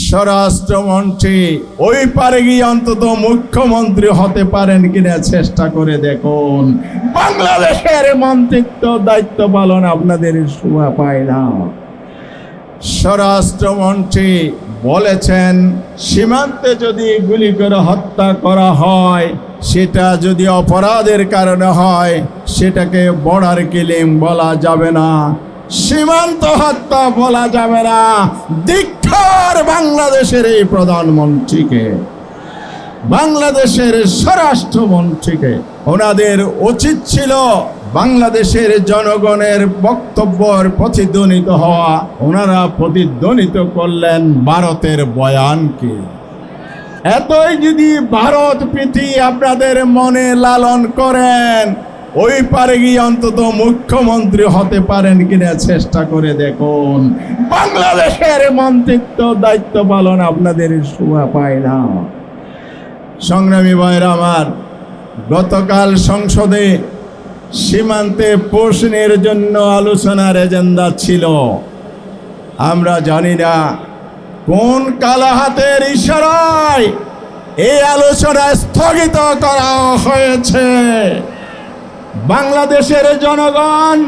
স্বরাষ্ট্রমন্ত্রী ওই পারে গিয়ে অন্তত মুখ্যমন্ত্রী হতে পারেন কিনা চেষ্টা করে দেখুন। বাংলাদেশের মন্ত্রিত্ব দায়িত্ব পালন আপনাদের শোভা পায় না। স্বরাষ্ট্রমন্ত্রী বলেছেন সীমান্তে যদি গুলি করে হত্যা করা হয়, সেটা যদি অপরাধের কারণে হয়, সেটাকে বর্ডার কিলিং বলা যাবে না, সীমান্ত হত্যা বলা যাবে না। ধিক্কার বাংলাদেশের এই প্রধানমন্ত্রীকে, বাংলাদেশের স্বরাষ্ট্রমন্ত্রীকে। ওনাদের উচিত ছিল বাংলাদেশের জনগণের বক্তব্যের প্রতিধ্বনিত হওয়া। ওনারা প্রতিধ্বনিত করলেন ভারতের বয়ানকে। এতই যদি ভারত প্রীতি আপনাদের মনে লালন করেন, ওই পারে গিয়ে অন্তত মুখ্যমন্ত্রী হতে পারেন কিনা চেষ্টা করে দেখুন। বাংলাদেশের মন্ত্রিত্ব দায়িত্ব পালন আপনাদের শোভা পায় না। সংগ্রামী ভাইরা আমার, গতকাল সংসদে সীমান্তে প্রশ্নের জন্য আলোচনার এজেন্ডা ছিল। আমরা জানি না কোন কালা হাতের ইশারায় এই আলোচনা স্থগিত করা হয়েছে। বাংলাদেশের জনগণ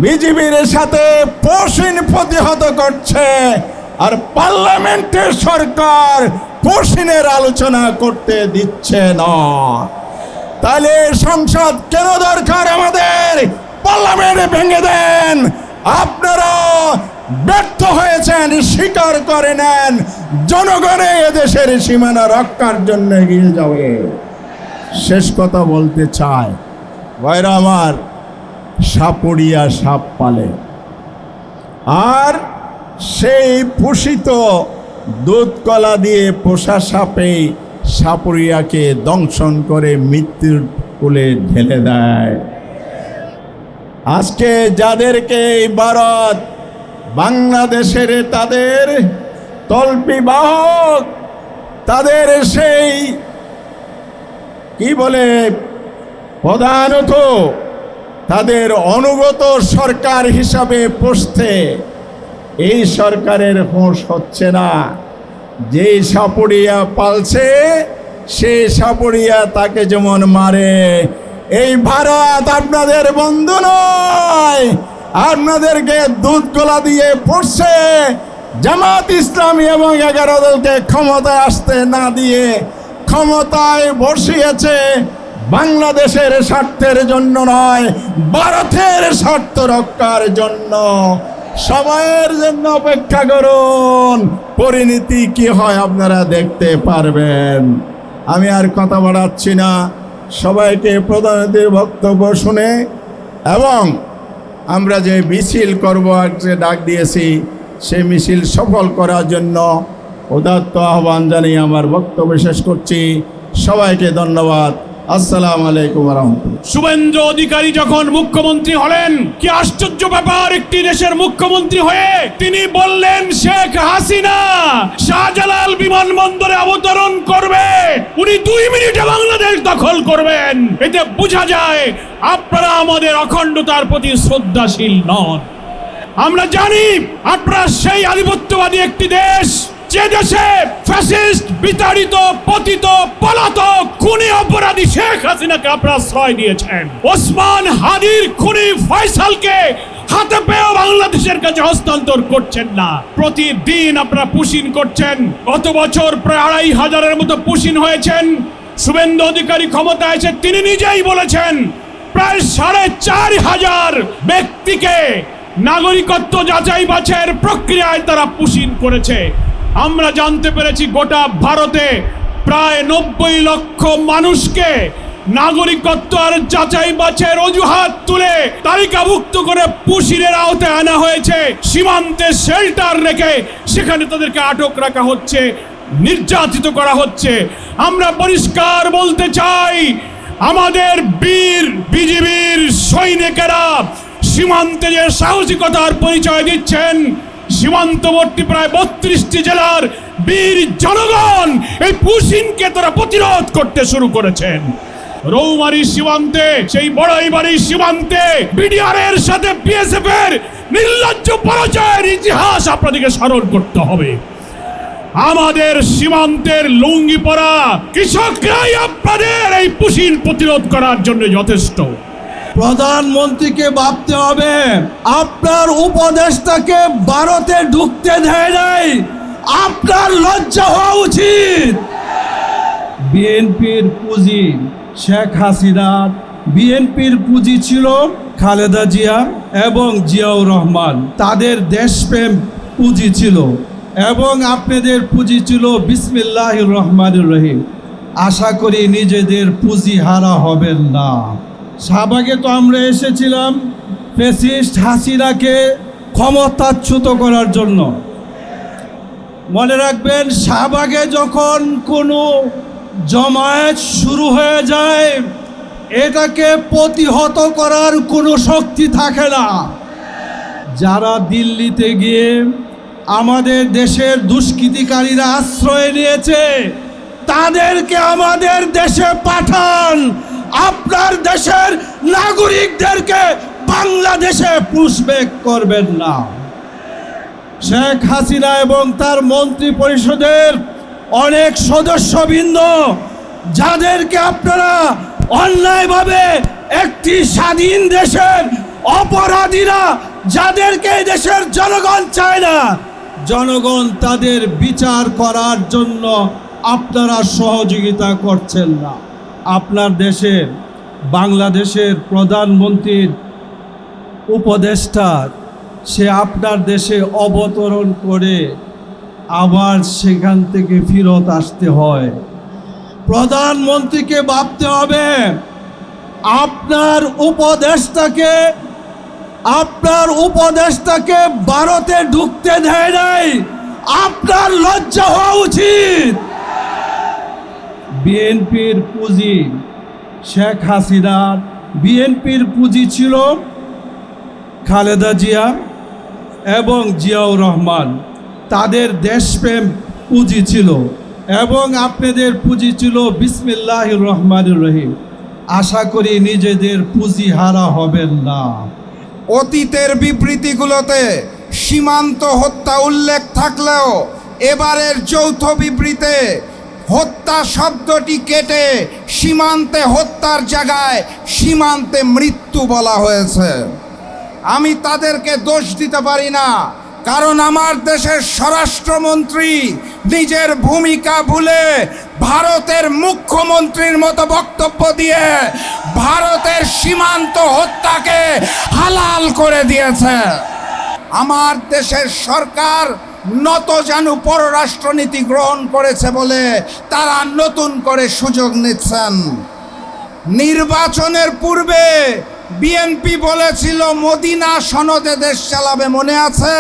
বিজিবির সাথে পশ্চিম প্রতিহত করছে, আর পার্লামেন্টের সরকার পশ্চিমের আলোচনা করতে দিচ্ছে না। তাহলে সংসদ কেন দরকার আমাদের? পার্লামেন্ট ভেঙে দেন। আপনারা ব্যর্থ হয়েছেন, স্বীকার করে নেন। জনগণে এদেশের সীমানা রক্ষার জন্য এগিয়ে যাবে। শেষ কথা বলতে চাই, ভাইরা আমার, সাপুড়িয়া সাপ পালে, আর সেই পোষিত দুধ কলা দিয়ে পোষা সাপে সাপুড়িয়াকে দংশন করে মৃত্যুর কোলে ঢেলে দেয়। আজকে যাদেরকে এই ভারত বাংলাদেশের তাদের তল্পি বাহক, তাদের সেই কি বলে প্রধানত তাদের অনুগত সরকার হিসাবে পোষতে এই সরকারের হোশ হচ্ছে না। যেই সাপুড়িয়া পালছে সেই সাপুড়িয়া তাকে যেমন মারে। এই ভারত আপনাদের বন্ধু নয়, আপনাদেরকে দুধ গোলা দিয়ে পড়ছে। জামাত ইসলামী এবং 11 দলকে ক্ষমতায় আসতে না দিয়ে ক্ষমতায় বসিয়েছে বাংলাদেশের স্বার্থের জন্য নয়, ভারতের স্বার্থ রক্ষার জন্য। সময়ের জন্য অপেক্ষা করুন, পরিণতি কি হয় আপনারা দেখতে পারবেন। আমি আর কথা বাড়াচ্ছি না, সবাইকে প্রধানমন্ত্রীর বক্তব্য শুনে এবং আমরা যে মিছিল করব আজকে ডাক দিয়েছি, সেই মিছিল সফল করার জন্য উদাত্ত আহ্বান জানিয়ে আমার বক্তব্য শেষ করছি। সবাইকে ধন্যবাদ। আসসালামু আলাইকুম ওয়া রাহমাতুল্লাহ। শুভেন্দু অধিকারী যখন মুখ্যমন্ত্রী হলেন, কি আশ্চর্য ব্যাপার, একটি দেশের মুখ্যমন্ত্রী হয়ে তিনি বললেন শেখ হাসিনা শাহজালাল বিমানবন্দরে অবতরণ করবে, উনি 2 মিনিটে বাংলাদেশ দখল করবেন। এতে বোঝা যায় আপনারা আমাদের অখণ্ডতার প্রতি শ্রদ্ধাশীল নন। আমরা জানি আপনারা সেই আধিপত্যবাদী একটি দেশ, যে দেশে ফ্যাসিস্ট, বিতাড়িত, পতিত, পলাতক, খুনি অপরাধী শেখ হাসিনাকে আপনারা আশ্রয় দিয়েছেন। ওসমান হাদির খুনি ফয়সালকে হাতে পেয়েও বাংলাদেশের কাছে হস্তান্তর করছেন না। প্রতিদিন আপনারা পুশিন করছেন। গত বছর প্রায় 2,500-এর মতো পুশিন হয়েছেন। শুভেন্দু অধিকারী ক্ষমতায় এসে তিনি নিজেই বলেছেন প্রায় 4,500 ব্যক্তিকে নাগরিকত্ব যাচাই বাছাইয়ের প্রক্রিয়ায় তারা পুশিন করেছে। আমরা জানতে পেরেছি গোটা ভারতে প্রায় 90 লক্ষ মানুষকে নাগরিকত্ব আর যাচাই বাছাইয়ের অজুহাত তুলে তালিকাভুক্ত করে পুশিনের আওতায় আনা হয়েছে। সীমান্তে শেল্টার রেখে সেখানে তাদেরকে আটক রাখা হচ্ছে, নির্যাতিত করা হচ্ছে। আমরা পরিষ্কার বলতে চাই, আমাদের বীর বিজিবির সৈনিকেরা সীমান্তে যে সাহসিকতার পরিচয় দিচ্ছেন, সীমান্তবর্তী প্রায় 32টি জেলার বীর জনগণ এই পুশিনকে তারা প্রতিরোধ করতে শুরু করেছেন। রৌমারী সীমান্তে, সেই বড়াইবাড়ি সীমান্তে বিডিআর এর সাথে বিএসএফ এর নির্লজ্জ পরাজয়ের ইতিহাস আপনাদেরকে স্মরণ করতে হবে। আমাদের সীমান্তের লুঙ্গি পরা কৃষকরাই আপনাদের এই পুশির প্রতিরোধ করার জন্য যথেষ্ট। প্রধানমন্ত্রীকে ভাবতে হবে, আপনার উপদেষ্টাকে ভারতে ঢুকতে দেয় নাই, আপনার লজ্জা হওয়া উচিত। বিএনপির পুঁজি শেখ হাসিনা, বিএনপির পুঁজি ছিল খালেদা জিয়া এবং জিয়াউর রহমান, তাদের দেশপ্রেম পুঁজি ছিল, এবং আপনাদের পুঁজি ছিল বিসমিল্লাহির রহমানির রহিম। আশা করি নিজেদের পুঁজি হারা হবেন না। শাহবাগে তো আমরা এসেছিলাম ফ্যাসিস্ট হাসিনাকে ক্ষমতাচ্যুত করার জন্য। মনে রাখবেন, শাহবাগে যখন কোনো জমায়েত শুরু হয়ে যায়, এটাকে প্রতিহত করার কোনো শক্তি থাকে না। যারা দিল্লিতে গিয়ে আমাদের দেশের দুষ্কৃতিকারীরা আশ্রয় নিয়েছে, তাদেরকে আমাদের দেশে পাঠান। আপনার দেশের নাগরিকদেরকে বাংলাদেশে পুশব্যাক করবেন না। শেখ হাসিনা এবং তার মন্ত্রী পরিষদের অনেক সদস্যবৃন্দ, যাদেরকে আপনারা অন্যায়ভাবে একটি স্বাধীন দেশের অপরাধীরা, যাদেরকে এই দেশের জনগণ চায় না, জনগণ তাদের বিচার করার জন্য আপনারা সহযোগিতা করছেন না। আপনার দেশের বাংলাদেশের প্রধানমন্ত্রীর উপদেষ্টা, সে আপনার দেশে অবতরণ করে আবার সেখান থেকে ফেরত আসতে হয়। প্রধানমন্ত্রীকে ভাবতে হবে, আপনার উপদেষ্টাকে ভারতে ঢুকতে দেয় নাই, আপনার লজ্জা হওয়া উচিত। বিএনপির পুঁজি শেখ হাসিনা, বিএনপির পুঁজি ছিল খালেদা জিয়া এবং জিয়াউর রহমান, তাদের দেশপ্রেম পুঁজি ছিল, এবং আপনাদের পুঁজি ছিল বিসমিল্লাহির রহমানির রহিম। আশা করি নিজেদের পুঁজি হারা হবেন না। অতীতের বিবৃতিগুলোতে সীমান্ত হত্যা উল্লেখ থাকলেও এবারের যৌথ বিবৃতিতে হত্যা শব্দটি কেটে সীমান্তে হত্যার জায়গায় সীমান্তে মৃত্যু বলা হয়েছে। আমি তাদেরকে দোষ দিতে পারি না, কারণ আমার দেশের স্বরাষ্ট্রমন্ত্রী নিজের ভূমিকা ভুলে ভারতের মুখ্যমন্ত্রীর মতো বক্তব্য দিয়ে ভারতের সীমান্ত হত্যাকে হালাল করে দিয়েছে। আমার দেশের সরকার নতজানু পররাষ্ট্রনীতি গ্রহণ করেছে বলে তারা নতুন করে সুযোগ নিচ্ছেন। নির্বাচনের পূর্বে বিএনপি বলেছিল মদিনা সনদে দেশ চালাবে, মনে আছে?